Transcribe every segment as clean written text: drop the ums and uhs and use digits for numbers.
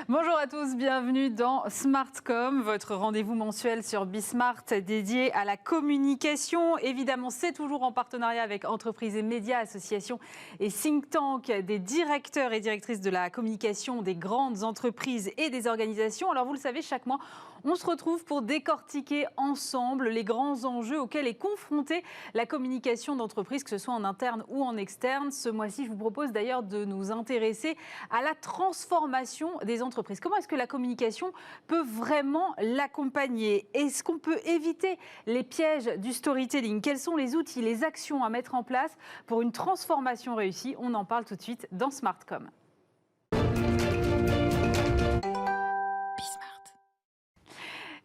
Bonjour à tous, bienvenue dans Smartcom, votre rendez-vous mensuel sur Bismart dédié à la communication. Évidemment, c'est toujours en partenariat avec entreprises et médias, associations et think tank des directeurs et directrices de la communication des grandes entreprises et des organisations. Alors vous le savez, chaque mois, on se retrouve pour décortiquer ensemble les grands enjeux auxquels est confrontée la communication d'entreprise, que ce soit en interne ou en externe. Ce mois-ci, je vous propose d'ailleurs de nous intéresser à la transformation des entreprises. Comment est-ce que la communication peut vraiment l'accompagner? Est-ce qu'on peut éviter les pièges du storytelling? Quels sont les outils, les actions à mettre en place pour une transformation réussie? On en parle tout de suite dans Smartcom.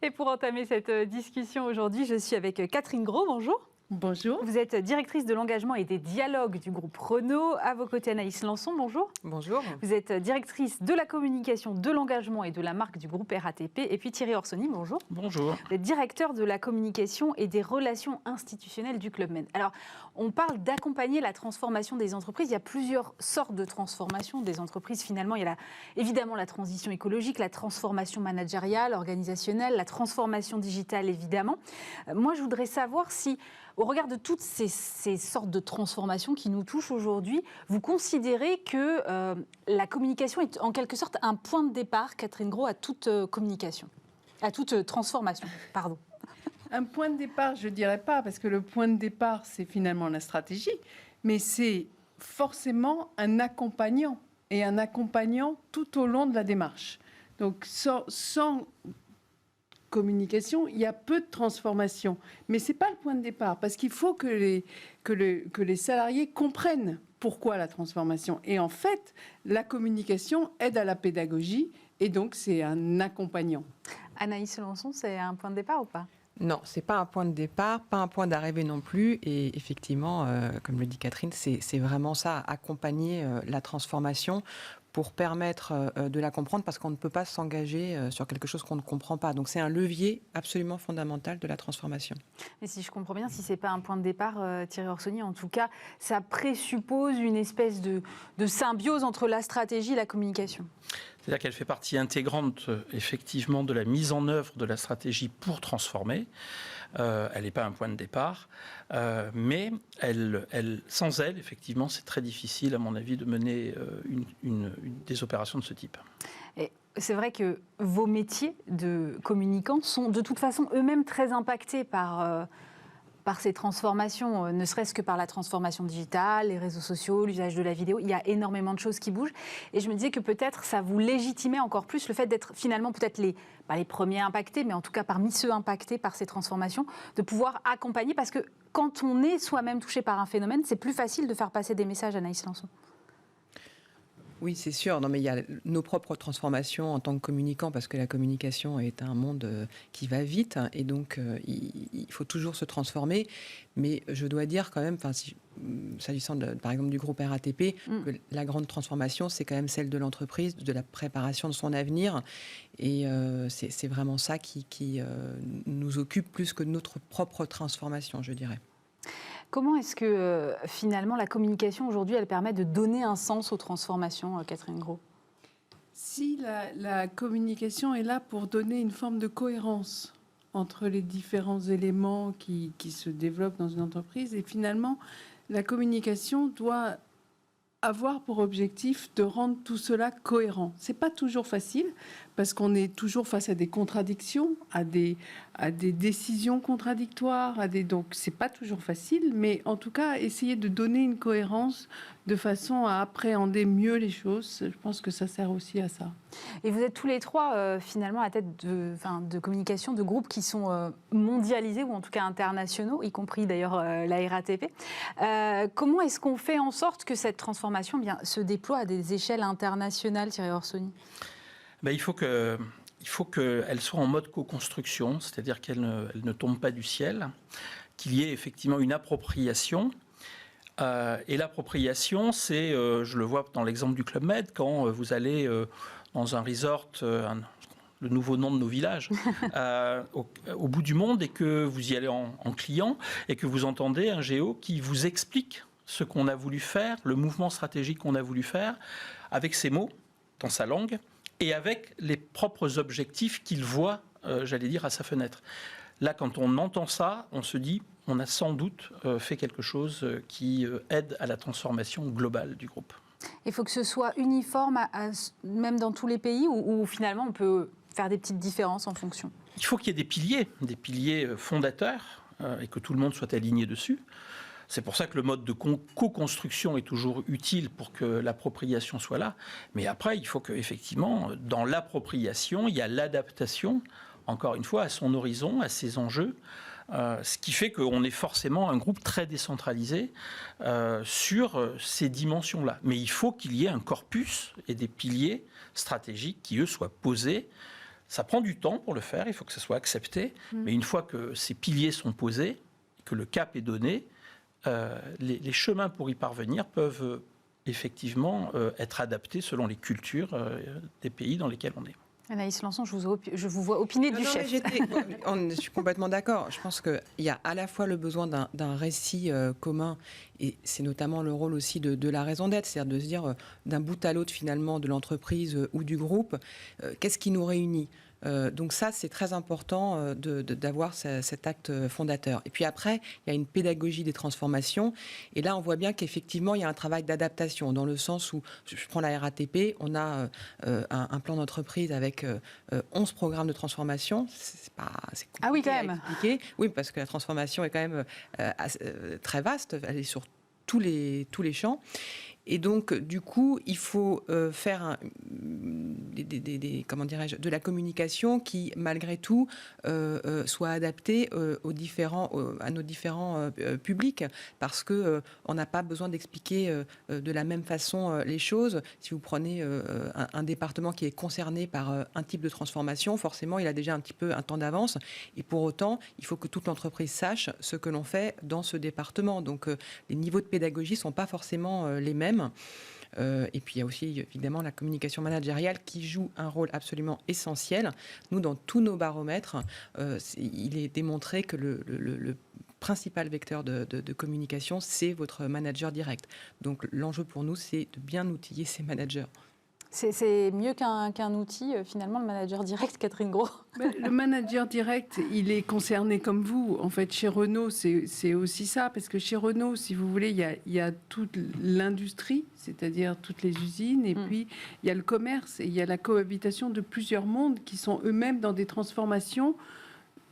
Et pour entamer cette discussion aujourd'hui, je suis avec Catherine Gros. Bonjour. Bonjour. Vous êtes directrice de l'engagement et des dialogues du groupe Renault. À vos côtés, Anaïs Lançon. Bonjour. Bonjour. Vous êtes directrice de la communication, de l'engagement et de la marque du groupe RATP. Et puis Thierry Orsoni. Bonjour. Bonjour. Vous êtes directeur de la communication et des relations institutionnelles du Club Med. Alors, on parle d'accompagner la transformation des entreprises. Il y a plusieurs sortes de transformation des entreprises. Finalement, il y a évidemment la transition écologique, la transformation managériale, organisationnelle, la transformation digitale, évidemment. Moi, je voudrais savoir si, au regard de toutes ces sortes de transformations qui nous touchent aujourd'hui, vous considérez que la communication est en quelque sorte un point de départ, Catherine Gros, à toute communication, à toute transformation, pardon. Un point de départ, je ne dirais pas, parce que le point de départ, c'est finalement la stratégie, mais c'est forcément un accompagnant, et un accompagnant tout au long de la démarche. Donc, sans communication, il y a peu de transformation. Mais ce n'est pas le point de départ, parce qu'il faut que les salariés comprennent pourquoi la transformation. Et en fait, la communication aide à la pédagogie, et donc c'est un accompagnant. Anaïs Lançon, c'est un point de départ ou pas ? Non, ce n'est pas un point de départ, pas un point d'arrivée non plus. Et effectivement, comme le dit Catherine, c'est vraiment ça, accompagner la transformation pour permettre de la comprendre, parce qu'on ne peut pas s'engager sur quelque chose qu'on ne comprend pas. Donc c'est un levier absolument fondamental de la transformation. Et si je comprends bien, si ce n'est pas un point de départ, Thierry Orsoni, en tout cas, ça présuppose une espèce de symbiose entre la stratégie et la communication. C'est-à-dire qu'elle fait partie intégrante, effectivement, de la mise en œuvre de la stratégie pour transformer. Elle n'est pas un point de départ, mais sans elle, effectivement, c'est très difficile, à mon avis, de mener des opérations de ce type. Et c'est vrai que vos métiers de communicants sont de toute façon eux-mêmes très impactés par ces transformations, ne serait-ce que par la transformation digitale, les réseaux sociaux, l'usage de la vidéo. Il y a énormément de choses qui bougent. Et je me disais que peut-être ça vous légitimait encore plus le fait d'être finalement peut-être pas les premiers impactés, mais en tout cas parmi ceux impactés par ces transformations, de pouvoir accompagner. Parce que quand on est soi-même touché par un phénomène, c'est plus facile de faire passer des messages, Anaïs Lançon. Oui, c'est sûr. Non, mais il y a nos propres transformations en tant que communicants, parce que la communication est un monde qui va vite, et donc il faut toujours se transformer. Mais je dois dire quand même, s'agissant par exemple du groupe RATP, que la grande transformation, c'est quand même celle de l'entreprise, de la préparation de son avenir. Et c'est vraiment ça qui nous occupe plus que notre propre transformation, je dirais. Comment est-ce que finalement la communication aujourd'hui, elle permet de donner un sens aux transformations, Catherine Gros ? Si la communication est là pour donner une forme de cohérence entre les différents éléments qui se développent dans une entreprise, et finalement, la communication doit avoir pour objectif de rendre tout cela cohérent. C'est pas toujours facile, parce qu'on est toujours face à des contradictions, à des décisions contradictoires, donc c'est pas toujours facile, mais en tout cas, essayer de donner une cohérence de façon à appréhender mieux les choses, je pense que ça sert aussi à ça. Et vous êtes tous les trois finalement à la tête de communication de groupes qui sont mondialisés, ou en tout cas internationaux, y compris d'ailleurs la RATP. Comment est-ce qu'on fait en sorte que cette transformation se déploie à des échelles internationales, Thierry Orsoni ? Il faut qu'elle soit en mode co-construction, c'est-à-dire qu'elle ne tombe pas du ciel, qu'il y ait effectivement une appropriation. Et l'appropriation, c'est, je le vois dans l'exemple du Club Med, quand vous allez dans un resort, le nouveau nom de nos villages, au bout du monde, et que vous y allez en client, et que vous entendez un géo qui vous explique ce qu'on a voulu faire, le mouvement stratégique qu'on a voulu faire, avec ses mots, dans sa langue, et avec les propres objectifs qu'il voit, j'allais dire, à sa fenêtre. Là, quand on entend ça, on se dit, on a sans doute fait quelque chose qui aide à la transformation globale du groupe. Il faut que ce soit uniforme, même dans tous les pays, ou finalement on peut faire des petites différences en fonction? Il faut qu'il y ait des piliers fondateurs, et que tout le monde soit aligné dessus. C'est pour ça que le mode de co-construction est toujours utile pour que l'appropriation soit là. Mais après, il faut qu'effectivement, dans l'appropriation, il y a l'adaptation, encore une fois, à son horizon, à ses enjeux. Ce qui fait qu'on est forcément un groupe très décentralisé sur ces dimensions-là. Mais il faut qu'il y ait un corpus et des piliers stratégiques qui, eux, soient posés. Ça prend du temps pour le faire, il faut que ça soit accepté. Mais une fois que ces piliers sont posés, que le cap est donné, les chemins pour y parvenir peuvent effectivement être adaptés selon les cultures des pays dans lesquels on est. Anaïs Lançon, je vous vois opiner du chef. Je suis complètement d'accord. Je pense qu'il y a à la fois le besoin d'un récit commun, et c'est notamment le rôle aussi de la raison d'être, c'est-à-dire de se dire d'un bout à l'autre finalement de l'entreprise ou du groupe, qu'est-ce qui nous réunit ? Donc ça, c'est très important d'avoir cet acte fondateur. Et puis après, il y a une pédagogie des transformations. Et là, on voit bien qu'effectivement, il y a un travail d'adaptation, dans le sens où, je prends la RATP, on a un plan d'entreprise avec 11 programmes de transformation. C'est compliqué ah oui, quand à même. expliquer. Oui, parce que la transformation est quand même très vaste. Elle est sur tous les champs. Et donc, du coup, il faut faire comment dirais-je, de la communication qui, malgré tout, soit adaptée à nos différents publics, parce que on n'a pas besoin d'expliquer de la même façon les choses. Si vous prenez un département qui est concerné par un type de transformation, forcément, il a déjà un petit peu un temps d'avance. Et pour autant, il faut que toute l'entreprise sache ce que l'on fait dans ce département. Donc, les niveaux de pédagogie ne sont pas forcément les mêmes. Et puis il y a aussi évidemment la communication managériale qui joue un rôle absolument essentiel. Nous, dans tous nos baromètres, il est démontré que le principal vecteur de communication, c'est votre manager direct. Donc l'enjeu pour nous, c'est de bien outiller ces managers. C'est mieux qu'un outil, finalement, le manager direct, Catherine Gros. Le manager direct, il est concerné comme vous. En fait, chez Renault, c'est aussi ça. Parce que chez Renault, si vous voulez, il y a toute l'industrie, c'est-à-dire toutes les usines. Et puis, il y a le commerce et il y a la cohabitation de plusieurs mondes qui sont eux-mêmes dans des transformations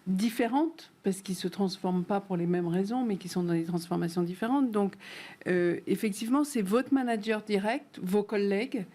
différentes, parce qu'ils ne se transforment pas pour les mêmes raisons, mais qui sont dans des transformations différentes. Donc, effectivement, c'est votre manager direct, vos collègues,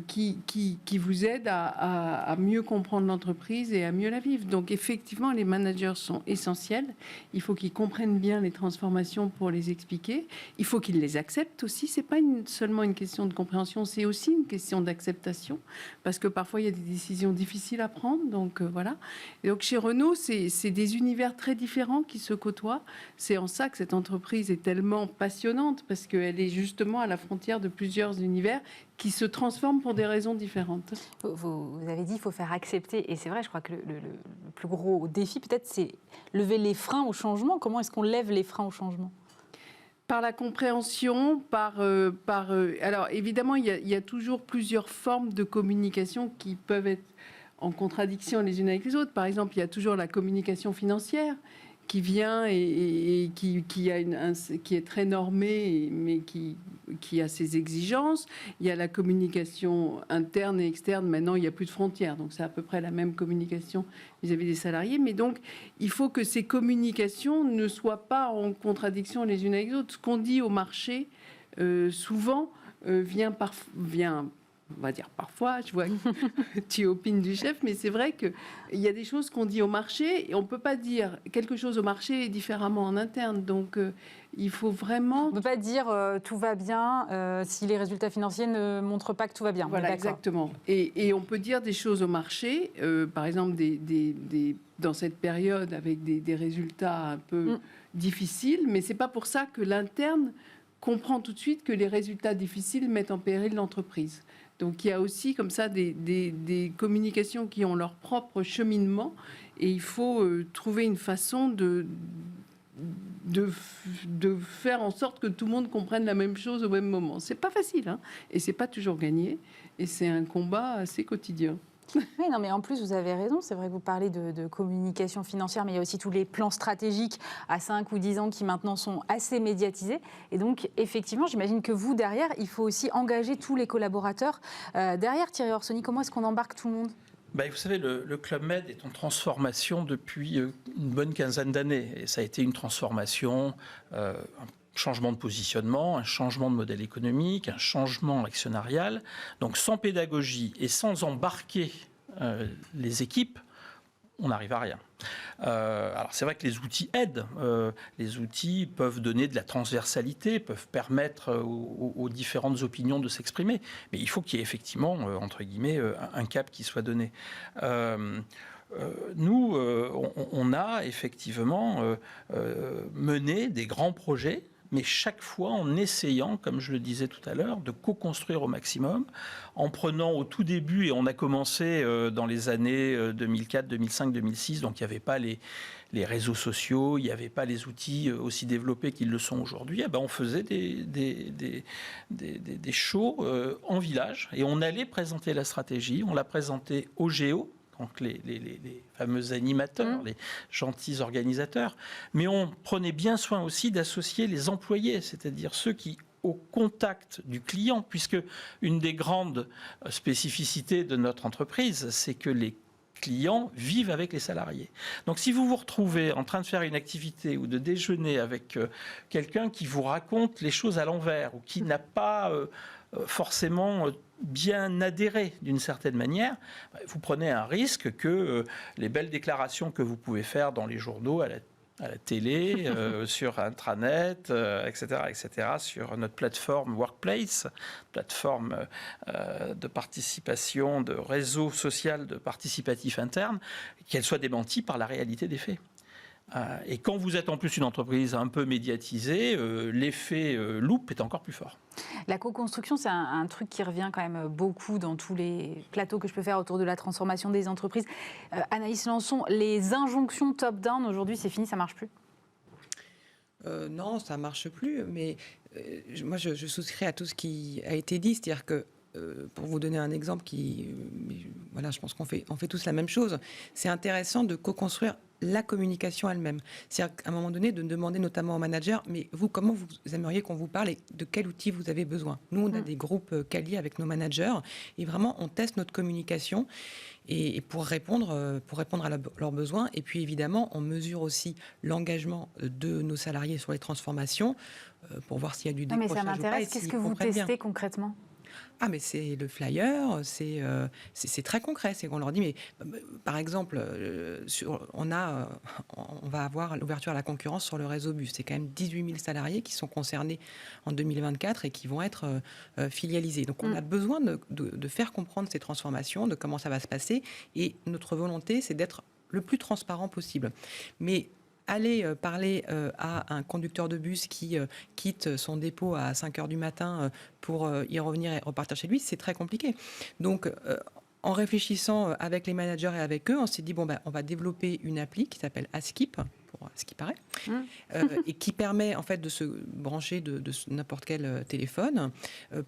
qui vous aide à mieux comprendre l'entreprise et à mieux la vivre. Donc effectivement, les managers sont essentiels. Il faut qu'ils comprennent bien les transformations pour les expliquer. Il faut qu'ils les acceptent aussi. C'est pas seulement une question de compréhension, c'est aussi une question d'acceptation, parce que parfois il y a des décisions difficiles à prendre. Donc voilà. Et donc chez Renault, c'est des univers très différents qui se côtoient. C'est en ça que cette entreprise est tellement passionnante, parce qu'elle est justement à la frontière de plusieurs univers qui se transforment pour des raisons différentes. Vous avez dit qu'il faut faire accepter, et c'est vrai, je crois que le plus gros défi, peut-être, c'est lever les freins au changement. Comment est-ce qu'on lève les freins au changement ? Par la compréhension, alors évidemment, il y a toujours plusieurs formes de communication qui peuvent être en contradiction les unes avec les autres. Par exemple, il y a toujours la communication financière qui vient et qui est très normée, mais qui a ses exigences. Il y a la communication interne et externe. Maintenant, il n'y a plus de frontières. Donc, c'est à peu près la même communication vis-à-vis des salariés. Mais donc, il faut que ces communications ne soient pas en contradiction les unes avec les autres. Ce qu'on dit au marché, souvent, vient on va dire parfois, je vois que tu opines du chef, mais c'est vrai qu'il y a des choses qu'on dit au marché et on ne peut pas dire quelque chose au marché différemment en interne. Donc, il faut vraiment... On ne peut pas dire tout va bien si les résultats financiers ne montrent pas que tout va bien. Voilà, exactement. Et on peut dire des choses au marché, par exemple, dans cette période avec des résultats un peu difficiles, mais ce n'est pas pour ça que l'interne comprend tout de suite que les résultats difficiles mettent en péril l'entreprise. Donc il y a aussi comme ça des communications qui ont leur propre cheminement et il faut trouver une façon de faire en sorte que tout le monde comprenne la même chose au même moment. C'est pas facile, hein, et c'est pas toujours gagné, et c'est un combat assez quotidien. Oui, non, mais en plus, vous avez raison. C'est vrai que vous parlez de communication financière, mais il y a aussi tous les plans stratégiques à 5 ou 10 ans qui maintenant sont assez médiatisés. Et donc, effectivement, j'imagine que vous, derrière, il faut aussi engager tous les collaborateurs. Derrière, Thierry Orsoni, comment est-ce qu'on embarque tout le monde ? Vous savez, le Club Med est en transformation depuis une bonne quinzaine d'années. Et ça a été une transformation, un changement de positionnement, un changement de modèle économique, un changement actionnarial. Donc sans pédagogie et sans embarquer les équipes, on n'arrive à rien. Alors c'est vrai que les outils aident. Les outils peuvent donner de la transversalité, peuvent permettre aux différentes opinions de s'exprimer. Mais il faut qu'il y ait effectivement, entre guillemets, un cap qui soit donné. Nous, on a effectivement mené des grands projets, mais chaque fois en essayant, comme je le disais tout à l'heure, de co-construire au maximum, en prenant au tout début, et on a commencé dans les années 2004, 2005, 2006, donc il n'y avait pas les réseaux sociaux, il n'y avait pas les outils aussi développés qu'ils le sont aujourd'hui, on faisait des shows en village, et on allait présenter la stratégie, on l'a présentée au Géo, donc les fameux animateurs, les gentils organisateurs. Mais on prenait bien soin aussi d'associer les employés, c'est-à-dire ceux qui, au contact du client, puisque une des grandes spécificités de notre entreprise, c'est que les clients vivent avec les salariés. Donc si vous vous retrouvez en train de faire une activité ou de déjeuner avec quelqu'un qui vous raconte les choses à l'envers ou qui n'a pas forcément bien adhéré d'une certaine manière, vous prenez un risque que les belles déclarations que vous pouvez faire dans les journaux, à la télé, sur intranet, etc., sur notre plateforme Workplace, plateforme de participation, de réseau social de participatif interne, qu'elle soit démentie par la réalité des faits. Et quand vous êtes en plus une entreprise un peu médiatisée, l'effet loupe est encore plus fort. La co-construction, c'est un truc qui revient quand même beaucoup dans tous les plateaux que je peux faire autour de la transformation des entreprises. Anaïs Lançon, les injonctions top-down, aujourd'hui, c'est fini, ça ne marche plus ? Non, ça ne marche plus, mais moi, je souscris à tout ce qui a été dit, c'est-à-dire que pour vous donner un exemple voilà, je pense qu'on fait tous la même chose. C'est intéressant de co-construire la communication elle-même. C'est-à-dire qu'à un moment donné, de demander notamment aux managers, mais vous, comment vous aimeriez qu'on vous parle et de quel outil vous avez besoin ? Nous, on a des groupes quali avec nos managers et vraiment, on teste notre communication et pour répondre à leurs besoins. Et puis, évidemment, on mesure aussi l'engagement de nos salariés sur les transformations pour voir s'il y a du décrochage ou pas. Mais ça m'intéresse. Qu'est-ce que vous testez concrètement ? Ah, mais c'est le flyer, c'est très concret. C'est qu'on leur dit, mais par exemple, on va avoir l'ouverture à la concurrence sur le réseau bus. C'est quand même 18 000 salariés qui sont concernés en 2024 et qui vont être filialisés. Donc, on a besoin de faire comprendre ces transformations, de comment ça va se passer. Et notre volonté, c'est d'être le plus transparent possible. Mais aller parler à un conducteur de bus qui quitte son dépôt à 5 heures du matin pour y revenir et repartir chez lui, c'est très compliqué. Donc, en réfléchissant avec les managers et avec eux, on s'est dit, on va développer une appli qui s'appelle Askip, pour ce qui paraît, et qui permet en fait de se brancher de n'importe quel téléphone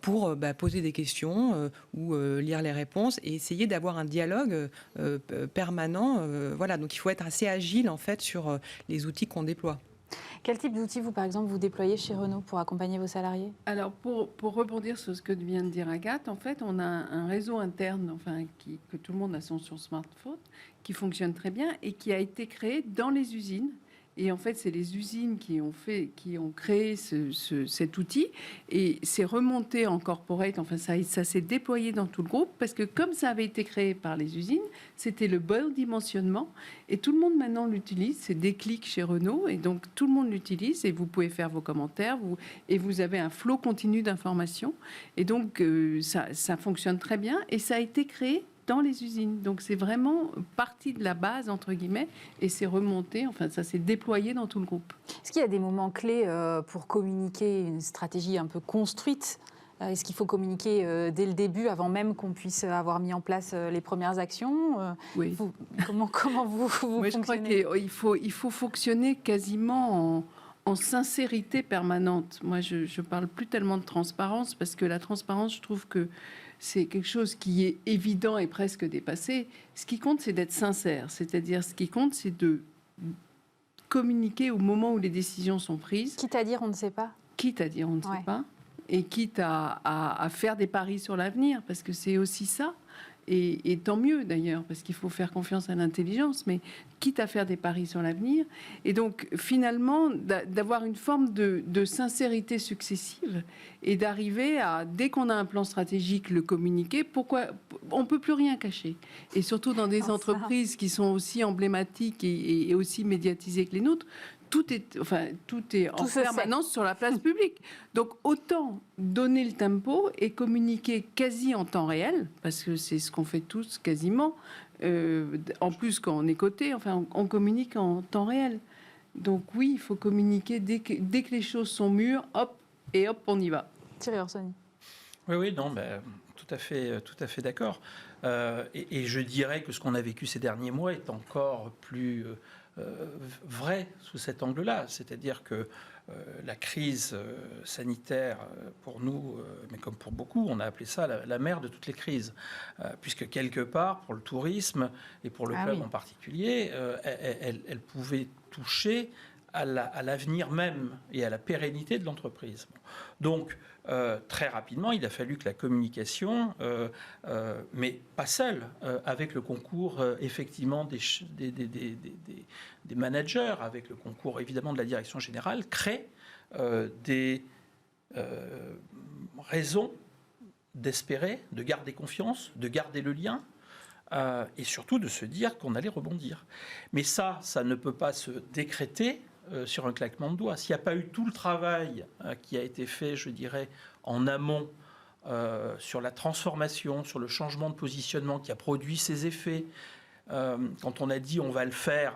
pour poser des questions ou lire les réponses et essayer d'avoir un dialogue permanent. Voilà, donc il faut être assez agile en fait sur les outils qu'on déploie. Quel type d'outils, vous, par exemple, vous déployez chez Renault pour accompagner vos salariés ? Alors, pour rebondir sur ce que vient de dire Agathe, en fait, on a un réseau interne, que tout le monde a sur smartphone, qui fonctionne très bien et qui a été créé dans les usines. Et en fait, c'est les usines qui ont créé cet outil. Et c'est remonté en corporate. Enfin, ça s'est déployé dans tout le groupe parce que comme ça avait été créé par les usines, c'était le bon dimensionnement. Et tout le monde maintenant l'utilise. C'est des clics chez Renault. Et donc, tout le monde l'utilise. Et vous pouvez faire vos commentaires. Et vous avez un flot continu d'informations. Et donc, ça fonctionne très bien. Et ça a été créé dans les usines. Donc, c'est vraiment partie de la base, entre guillemets, et c'est remonté, ça s'est déployé dans tout le groupe. Est-ce qu'il y a des moments clés pour communiquer une stratégie un peu construite Est-ce qu'il faut communiquer dès le début, avant même qu'on puisse avoir mis en place les premières actions? Oui. Comment vous Moi, je crois fonctionnez? qu'il faut fonctionner quasiment en sincérité permanente. Moi, je ne parle plus tellement de transparence, parce que la transparence, je trouve que c'est quelque chose qui est évident et presque dépassé. Ce qui compte, c'est d'être sincère. C'est-à-dire, ce qui compte, c'est de communiquer au moment où les décisions sont prises. Quitte à dire on ne sait pas. Quitte à dire on ne sait pas, et quitte à faire des paris sur l'avenir, parce que c'est aussi ça. Et tant mieux d'ailleurs, parce qu'il faut faire confiance à l'intelligence, mais quitte à faire des paris sur l'avenir. Et donc finalement, d'avoir une forme de sincérité successive et d'arriver à, dès qu'on a un plan stratégique, le communiquer. Pourquoi on ne peut plus rien cacher. Et surtout dans des entreprises qui sont aussi emblématiques et aussi médiatisées que les nôtres, tout est en permanence sur la place publique. Donc autant donner le tempo et communiquer quasi en temps réel, parce que c'est ce qu'on fait tous quasiment. En plus, quand on est coté, on communique en temps réel. Donc oui, il faut communiquer dès que les choses sont mûres, hop, on y va. Thierry Orsoni. Oui, non, tout à fait d'accord. Et je dirais que ce qu'on a vécu ces derniers mois est encore plus vrai sous cet angle-là. C'est-à-dire que la crise sanitaire, pour nous, mais comme pour beaucoup, on a appelé ça la mère de toutes les crises. Puisque quelque part, pour le tourisme et pour le club en particulier, elle pouvait toucher à l'avenir même et à la pérennité de l'entreprise. Donc, très rapidement, il a fallu que la communication, mais pas seule, avec le concours effectivement des managers, avec le concours évidemment de la direction générale, crée des raisons d'espérer, de garder confiance, de garder le lien, et surtout de se dire qu'on allait rebondir. Mais ça ne peut pas se décréter sur un claquement de doigts. S'il n'y a pas eu tout le travail qui a été fait, je dirais, en amont, sur la transformation, sur le changement de positionnement qui a produit ses effets, quand on a dit on va le faire,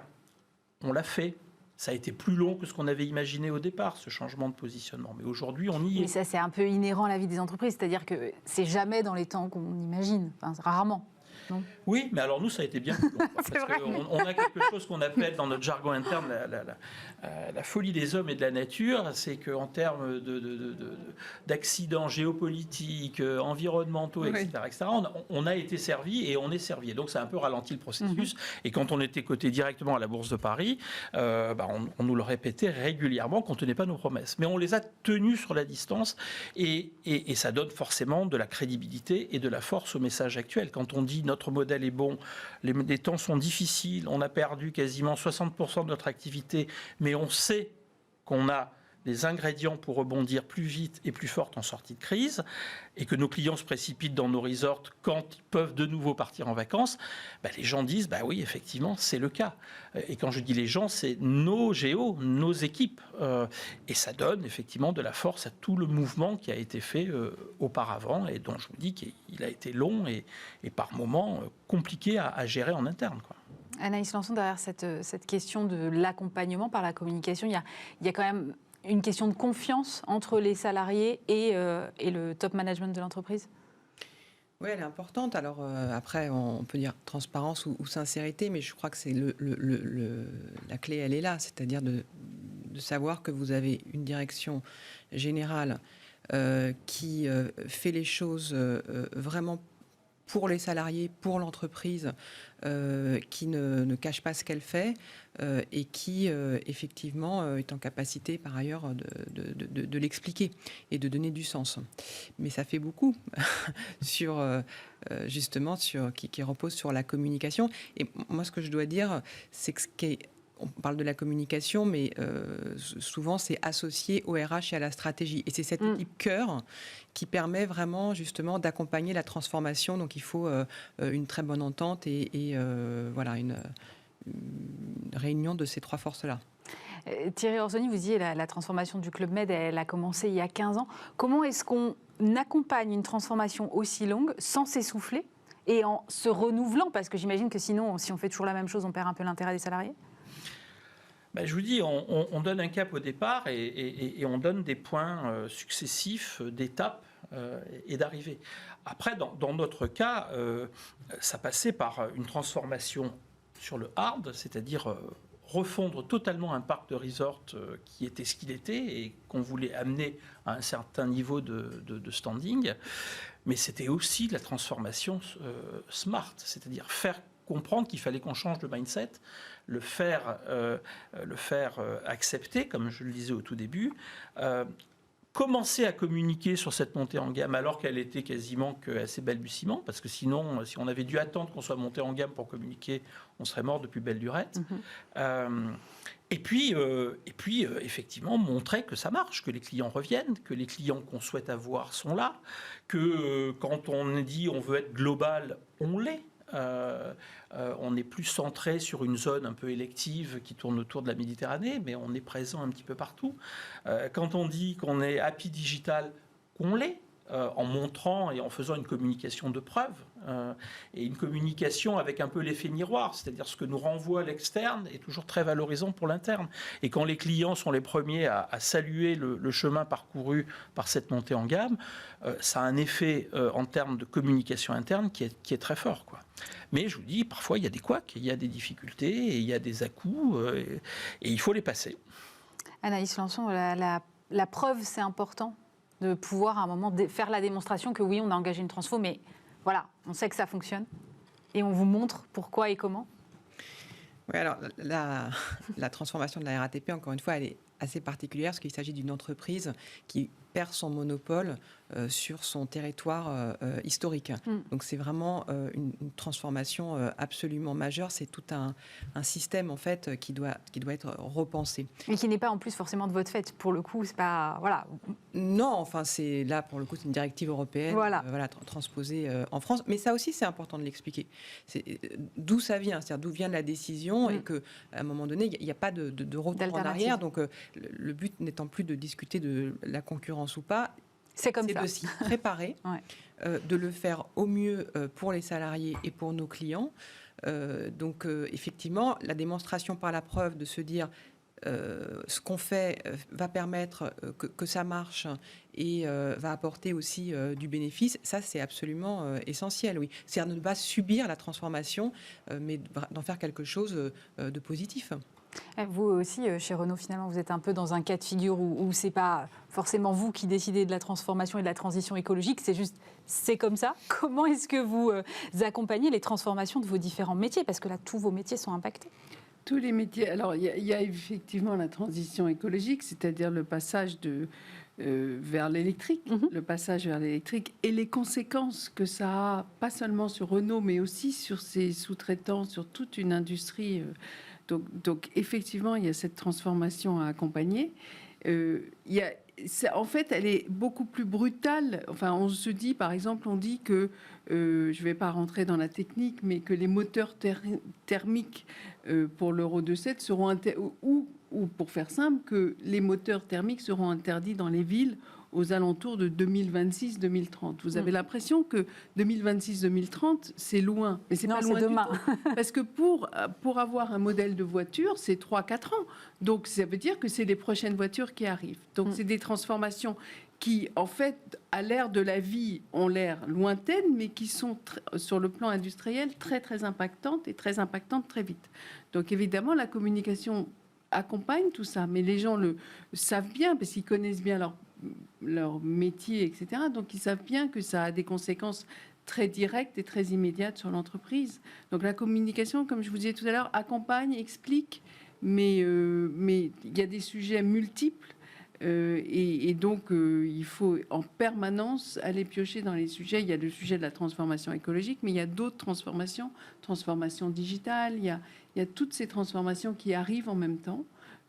on l'a fait. Ça a été plus long que ce qu'on avait imaginé au départ, ce changement de positionnement. Mais aujourd'hui, on y est. Mais ça, c'est un peu inhérent à la vie des entreprises. C'est-à-dire que c'est jamais dans les temps qu'on imagine. Enfin, rarement. Non. Oui, mais alors nous, ça a été bien plus long. Parce qu'on a quelque chose qu'on appelle dans notre jargon interne la folie des hommes et de la nature. C'est qu'en termes d'accidents géopolitiques, environnementaux, etc., on a été servi et on est servi. Et donc, ça a un peu ralenti le processus. Et quand on était coté directement à la Bourse de Paris, on nous le répétait régulièrement qu'on ne tenait pas nos promesses. Mais on les a tenues sur la distance et ça donne forcément de la crédibilité et de la force au message actuel. Quand on dit notre modèle est bon, les temps sont difficiles, on a perdu quasiment 60% de notre activité, mais on sait qu'on a les ingrédients pour rebondir plus vite et plus fort en sortie de crise, et que nos clients se précipitent dans nos resorts quand ils peuvent de nouveau partir en vacances, les gens disent oui, effectivement, c'est le cas. Et quand je dis les gens, c'est nos géos, nos équipes. Et ça donne effectivement de la force à tout le mouvement qui a été fait auparavant, et dont je vous dis qu'il a été long et par moments compliqué à gérer en interne, quoi. Anaïs Lançon, derrière cette question de l'accompagnement par la communication, il y a quand même une question de confiance entre les salariés et le top management de l'entreprise? Oui, elle est importante. Alors après, on peut dire transparence ou sincérité, mais je crois que c'est la clé, elle est là. C'est-à-dire de savoir que vous avez une direction générale qui fait les choses vraiment pour les salariés, pour l'entreprise, qui ne cache pas ce qu'elle fait et qui, effectivement, est en capacité, par ailleurs, de l'expliquer et de donner du sens. Mais ça fait beaucoup justement, qui repose sur la communication. Et moi, ce que je dois dire, c'est que on parle de la communication, mais souvent c'est associé au RH et à la stratégie. Et c'est cette équipe cœur qui permet vraiment justement d'accompagner la transformation. Donc il faut une très bonne entente et voilà, une réunion de ces trois forces-là. Thierry Orsoni, vous disiez la transformation du Club Med, elle a commencé il y a 15 ans. Comment est-ce qu'on accompagne une transformation aussi longue sans s'essouffler et en se renouvelant? Parce que j'imagine que sinon, si on fait toujours la même chose, on perd un peu l'intérêt des salariés. Je vous dis, on donne un cap au départ et on donne des points successifs, d'étapes et d'arriver. Après, dans notre cas, ça passait par une transformation sur le hard, c'est-à-dire refondre totalement un parc de resort qui était ce qu'il était et qu'on voulait amener à un certain niveau de standing. Mais c'était aussi de la transformation smart, c'est-à-dire faire comprendre qu'il fallait qu'on change de mindset, le faire accepter, comme je le disais au tout début, commencer à communiquer sur cette montée en gamme alors qu'elle était quasiment à ses balbutiements, parce que sinon, si on avait dû attendre qu'on soit monté en gamme pour communiquer, on serait mort depuis belle lurette. Et puis, effectivement, montrer que ça marche, que les clients reviennent, que les clients qu'on souhaite avoir sont là, que quand on dit on veut être global, on l'est. On n'est plus centré sur une zone un peu élective qui tourne autour de la Méditerranée, mais on est présent un petit peu partout. Quand on dit qu'on est happy digital, qu'on l'est, en montrant et en faisant une communication de preuve, et une communication avec un peu l'effet miroir, c'est-à-dire ce que nous renvoie l'externe est toujours très valorisant pour l'interne. Et quand les clients sont les premiers à saluer le chemin parcouru par cette montée en gamme, ça a un effet en termes de communication interne qui est très fort, quoi. Mais je vous dis, parfois il y a des couacs, il y a des difficultés, et il y a des à-coups, et il faut les passer. Anaïs Lançon, la preuve, c'est important de pouvoir à un moment faire la démonstration que oui, on a engagé une transfo, mais voilà, on sait que ça fonctionne et on vous montre pourquoi et comment. Oui, alors la transformation de la RATP, encore une fois, elle est assez particulière parce qu'il s'agit d'une entreprise qui perd son monopole sur son territoire historique. Donc c'est vraiment une transformation absolument majeure. C'est tout un système en fait qui doit être repensé. Et qui n'est pas en plus forcément de votre fait. Pour le coup, c'est pas voilà. Non, enfin c'est là pour le coup c'est une directive européenne, transposée en France. Mais ça aussi c'est important de l'expliquer. C'est d'où ça vient, c'est-à-dire d'où vient la décision et que à un moment donné il n'y a pas de retour en arrière. Donc le but n'étant plus de discuter de la concurrence ou pas. C'est de s'y préparer, de le faire au mieux pour les salariés et pour nos clients. Donc, effectivement, la démonstration par la preuve de se dire ce qu'on fait va permettre que ça marche et va apporter aussi du bénéfice, ça, c'est absolument essentiel, oui. C'est-à-dire ne pas subir la transformation, mais d'en faire quelque chose de positif. Vous aussi, chez Renault, finalement, vous êtes un peu dans un cas de figure où c'est pas forcément vous qui décidez de la transformation et de la transition écologique, c'est comme ça. Comment est-ce que vous accompagnez les transformations de vos différents métiers? Parce que là, tous vos métiers sont impactés. Tous les métiers. Alors, il y a effectivement la transition écologique, c'est-à-dire le passage vers l'électrique, le passage vers l'électrique et les conséquences que ça a, pas seulement sur Renault, mais aussi sur ses sous-traitants, sur toute une industrie. Donc, effectivement, il y a cette transformation à accompagner. En fait, elle est beaucoup plus brutale. Enfin, on se dit, par exemple, on dit que, je ne vais pas rentrer dans la technique, mais que les moteurs thermiques pour l'Euro 2.7 seront ou pour faire simple, que les moteurs thermiques seront interdits dans les villes aux alentours de 2026-2030. Vous avez l'impression que 2026-2030, c'est loin. Mais c'est pas loin demain. Parce que pour avoir un modèle de voiture, c'est 3-4 ans. Donc, ça veut dire que c'est les prochaines voitures qui arrivent. Donc, c'est des transformations qui, en fait, à l'ère de la vie, ont l'air lointaines, mais qui sont, sur le plan industriel, très, très impactantes et très impactantes très vite. Donc, évidemment, la communication accompagne tout ça. Mais les gens le savent bien, parce qu'ils connaissent bien leur métier, etc. Donc, ils savent bien que ça a des conséquences très directes et très immédiates sur l'entreprise. Donc, la communication, comme je vous disais tout à l'heure, accompagne, explique, mais il y a des sujets multiples et donc il faut en permanence aller piocher dans les sujets. Il y a le sujet de la transformation écologique, mais il y a d'autres transformations digitales, il y a toutes ces transformations qui arrivent en même temps.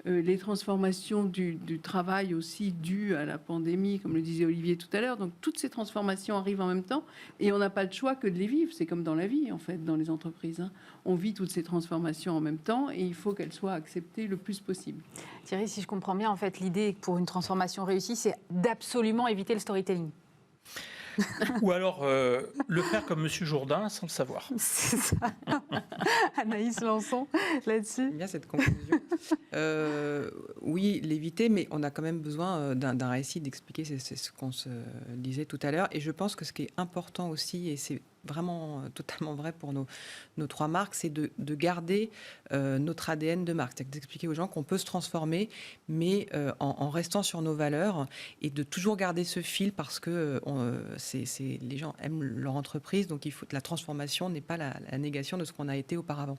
Les transformations du travail aussi dues à la pandémie, comme le disait Olivier tout à l'heure. Donc, toutes ces transformations arrivent en même temps et on n'a pas le choix que de les vivre. C'est comme dans la vie, en fait, dans les entreprises. On vit toutes ces transformations en même temps et il faut qu'elles soient acceptées le plus possible. Thierry, si je comprends bien, en fait, l'idée pour une transformation réussie, c'est d'absolument éviter le storytelling. Ou alors le faire comme Monsieur Jourdain sans le savoir. C'est ça. Anaïs Lançon, là-dessus. J'aime bien cette conclusion. Oui, l'éviter, mais on a quand même besoin d'un récit, d'expliquer, c'est ce qu'on se disait tout à l'heure. Et je pense que ce qui est important aussi, et c'est vraiment totalement vrai pour nos 3 marques, c'est de garder notre ADN de marque. C'est-à-dire d'expliquer aux gens qu'on peut se transformer, mais en restant sur nos valeurs, et de toujours garder ce fil, parce que les gens aiment leur entreprise, donc la transformation n'est pas la négation de ce qu'on a été auparavant.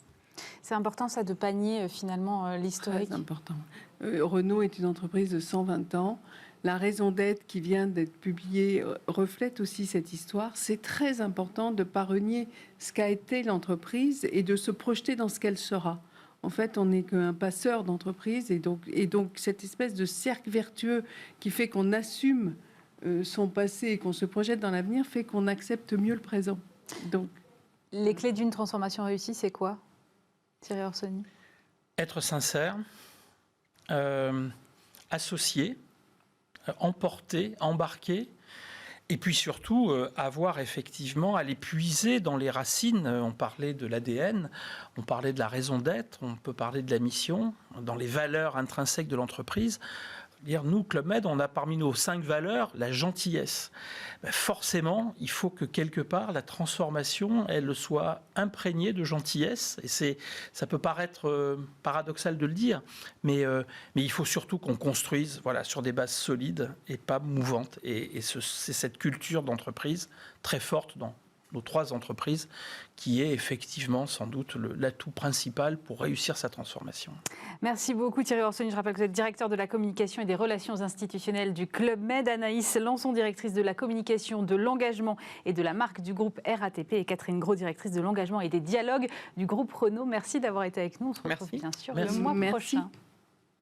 C'est important ça de pas nier finalement l'historique. Très important. Renault est une entreprise de 120 ans. La raison d'être qui vient d'être publiée reflète aussi cette histoire. C'est très important de ne pas renier ce qu'a été l'entreprise et de se projeter dans ce qu'elle sera. En fait, on n'est qu'un passeur d'entreprise et donc cette espèce de cercle vertueux qui fait qu'on assume son passé et qu'on se projette dans l'avenir fait qu'on accepte mieux le présent. Donc, les clés d'une transformation réussie, c'est quoi, Thierry Orsoni? Être sincère, associé, emporter, embarquer, et puis surtout avoir effectivement à les puiser dans les racines. On parlait de l'ADN, on parlait de la raison d'être, on peut parler de la mission, dans les valeurs intrinsèques de l'entreprise. Nous, Club Med, on a parmi nos 5 valeurs la gentillesse. Forcément, il faut que quelque part, la transformation, elle soit imprégnée de gentillesse. Et ça peut paraître paradoxal de le dire, mais il faut surtout qu'on construise sur des bases solides et pas mouvantes. Et c'est cette culture d'entreprise très forte dans nos 3 entreprises qui est effectivement sans doute l'atout principal pour réussir sa transformation. Merci beaucoup Thierry Orsoni. Je rappelle que vous êtes directeur de la communication et des relations institutionnelles du Club Med. Anaïs Lançon, directrice de la communication, de l'engagement et de la marque du groupe RATP, et Catherine Gros, directrice de l'engagement et des dialogues du groupe Renault. Merci d'avoir été avec nous. On se retrouve bien sûr le mois prochain.